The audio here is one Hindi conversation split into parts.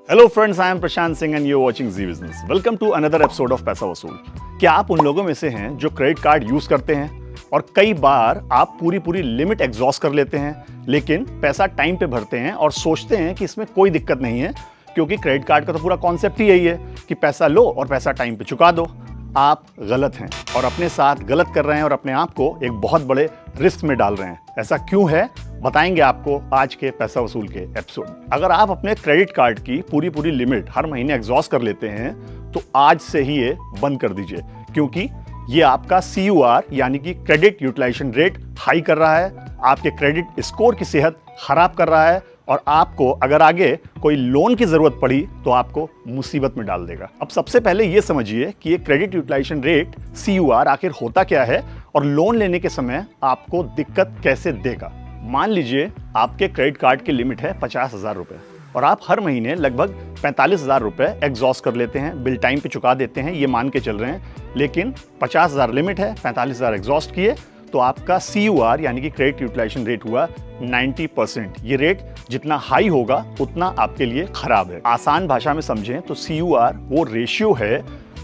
Hello friends, I am Prashant Singh and you are watching Zee Business. Welcome to another episode of Paisa Vasool. क्या आप उन लोगों में से हैं जो क्रेडिट कार्ड यूज करते हैं और कई बार आप पूरी लिमिट एग्जॉस्ट कर लेते हैं, लेकिन पैसा टाइम पे भरते हैं और सोचते हैं कि इसमें कोई दिक्कत नहीं है क्योंकि क्रेडिट कार्ड का तो पूरा कॉन्सेप्ट ही यही है कि पैसा लो और पैसा टाइम पे चुका दो। आप गलत हैं और अपने साथ गलत कर रहे हैं और अपने आप को एक बहुत बड़े रिस्क में डाल रहे हैं। ऐसा क्यों है बताएंगे आपको आज के पैसा वसूल के एपिसोड में। अगर आप अपने क्रेडिट कार्ड की पूरी लिमिट हर महीने एग्जॉस्ट कर लेते हैं तो आज से ही ये बंद कर दीजिए, क्योंकि ये आपका CUR यानी कि क्रेडिट यूटिलाइजेशन रेट हाई कर रहा है, आपके क्रेडिट स्कोर की सेहत खराब कर रहा है और आपको अगर आगे कोई लोन की जरूरत पड़ी तो आपको मुसीबत में डाल देगा। अब सबसे पहले ये समझिए कि ये क्रेडिट यूटिलाइजेशन रेट CUR आखिर होता क्या है और लोन लेने के समय आपको दिक्कत कैसे देगा। मान लीजिए आपके क्रेडिट कार्ड की लिमिट है 50,000 रुपए और आप हर महीने लगभग 45,000 रुपए एग्जॉस्ट कर लेते हैं, बिल टाइम पे चुका देते हैं, ये मान के चल रहे हैं। लेकिन 50,000 लिमिट है, 45,000 एग्जॉस्ट किए तो आपका CUR यानी कि क्रेडिट यूटिलाइजेशन रेट हुआ 90%। ये रेट जितना हाई होगा उतना आपके लिए खराब है। आसान भाषा में समझें तो CUR वो रेशियो है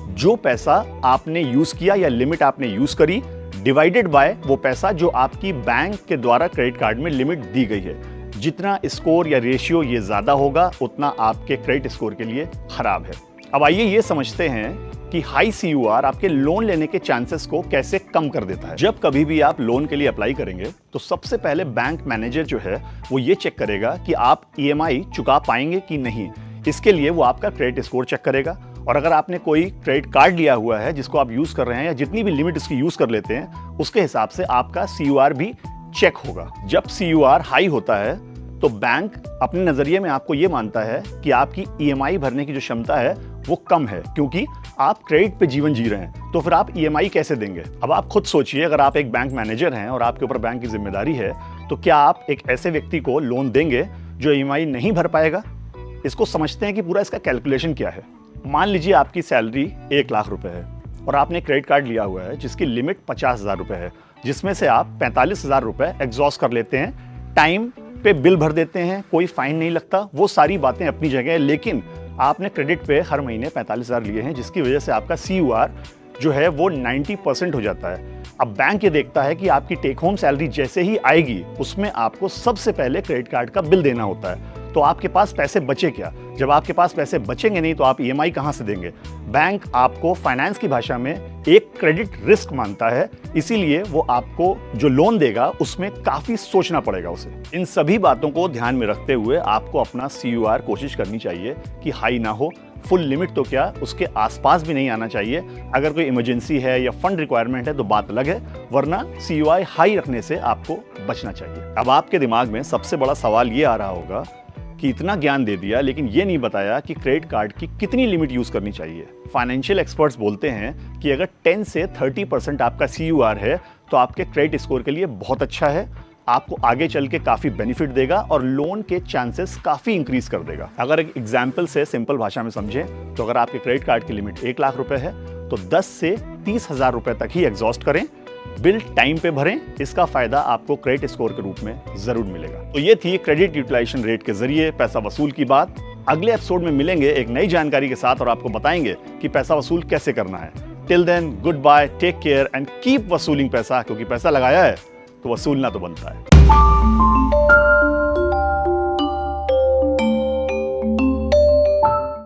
जो पैसा आपने यूज किया या लिमिट आपने यूज करी डिवाइडेड बाय वो पैसा जो आपकी बैंक के द्वारा क्रेडिट कार्ड में लिमिट दी गई है। जितना स्कोर या रेशियो ये ज्यादा होगा उतना आपके क्रेडिट स्कोर के लिए खराब है। अब आइए ये समझते हैं कि हाई CUR आपके लोन लेने के चांसेस को कैसे कम कर देता है। जब कभी भी आप लोन के लिए अप्लाई करेंगे तो सबसे पहले बैंक मैनेजर जो है वो ये चेक करेगा कि आप EMI चुका पाएंगे कि नहीं। इसके लिए वो आपका क्रेडिट स्कोर चेक करेगा और अगर आपने कोई क्रेडिट कार्ड लिया हुआ है जिसको आप यूज कर रहे हैं या जितनी भी लिमिट इसकी यूज कर लेते हैं उसके हिसाब से आपका CUR भी चेक होगा। जब CUR हाई होता है तो बैंक अपने नजरिए में आपको ये मानता है कि आपकी EMI भरने की जो क्षमता है वो कम है, क्योंकि आप क्रेडिट पे जीवन जी रहे हैं। तो फिर आप EMI कैसे देंगे। अब आप खुद सोचिए, अगर आप एक बैंक मैनेजर हैं और आपके ऊपर बैंक की जिम्मेदारी है तो क्या आप एक ऐसे व्यक्ति को लोन देंगे जो EMI नहीं भर पाएगा। इसको समझते हैं कि पूरा इसका कैलकुलेशन क्या है। मान लीजिए आपकी सैलरी 1 लाख रुपए है और आपने क्रेडिट कार्ड लिया हुआ है जिसकी लिमिट 50,000 रुपए है, जिसमें से आप 45,000 रुपए एग्जॉस्ट कर लेते हैं, टाइम पे बिल भर देते हैं, कोई फाइन नहीं लगता, वो सारी बातें अपनी जगह है। लेकिन आपने क्रेडिट पे हर महीने 45,000 लिए हैं जिसकी वजह से आपका CUR जो है वो 90% हो जाता है। अब बैंक ये देखता है कि आपकी टेक होम सैलरी जैसे ही आएगी उसमें आपको सबसे पहले क्रेडिट कार्ड का बिल देना होता है। तो आपके पास पैसे बचे क्या। जब आपके पास पैसे बचेंगे नहीं तो आप EMI कहां से देंगे। बैंक आपको फाइनेंस की भाषा में एक क्रेडिट रिस्क मानता है, इसीलिए वो आपको जो लोन देगा उसमें काफी सोचना पड़ेगा उसे। इन सभी बातों को ध्यान में रखते हुए आपको अपना CUR कोशिश करनी चाहिए कि हाई ना हो। फुल लिमिट तो क्या, उसके आसपास भी नहीं आना चाहिए। अगर कोई इमरजेंसी है या फंड रिक्वायरमेंट है तो बात अलग है, वरना CUR हाई रखने से आपको बचना चाहिए। अब आपके दिमाग में सबसे बड़ा सवाल ये आ रहा होगा कि इतना ज्ञान दे दिया लेकिन ये नहीं बताया कि क्रेडिट कार्ड की कितनी लिमिट यूज करनी चाहिए। फाइनेंशियल एक्सपर्ट्स बोलते हैं कि अगर 10 से 30% आपका CUR है तो आपके क्रेडिट स्कोर के लिए बहुत अच्छा है, आपको आगे चल के काफी बेनिफिट देगा और लोन के चांसेस काफी इंक्रीज कर देगा। अगर एक एग्जाम्पल से सिंपल भाषा में समझें तो अगर आपके क्रेडिट कार्ड की लिमिट 1 लाख रुपए है तो 10 से 30,000 रुपए तक ही एग्जॉस्ट करें, बिल टाइम पे भरें, इसका फायदा आपको क्रेडिट स्कोर के रूप में जरूर मिलेगा। तो ये थी क्रेडिट यूटिलाइजेशन रेट के जरिए पैसा वसूल की बात। अगले एपिसोड में मिलेंगे एक नई जानकारी के साथ और आपको बताएंगे कि पैसा वसूल कैसे करना है। Till then good bye, take care and keep वसूलिंग पैसा, क्योंकि पैसा लगाया है तो वसूलना तो बनता है।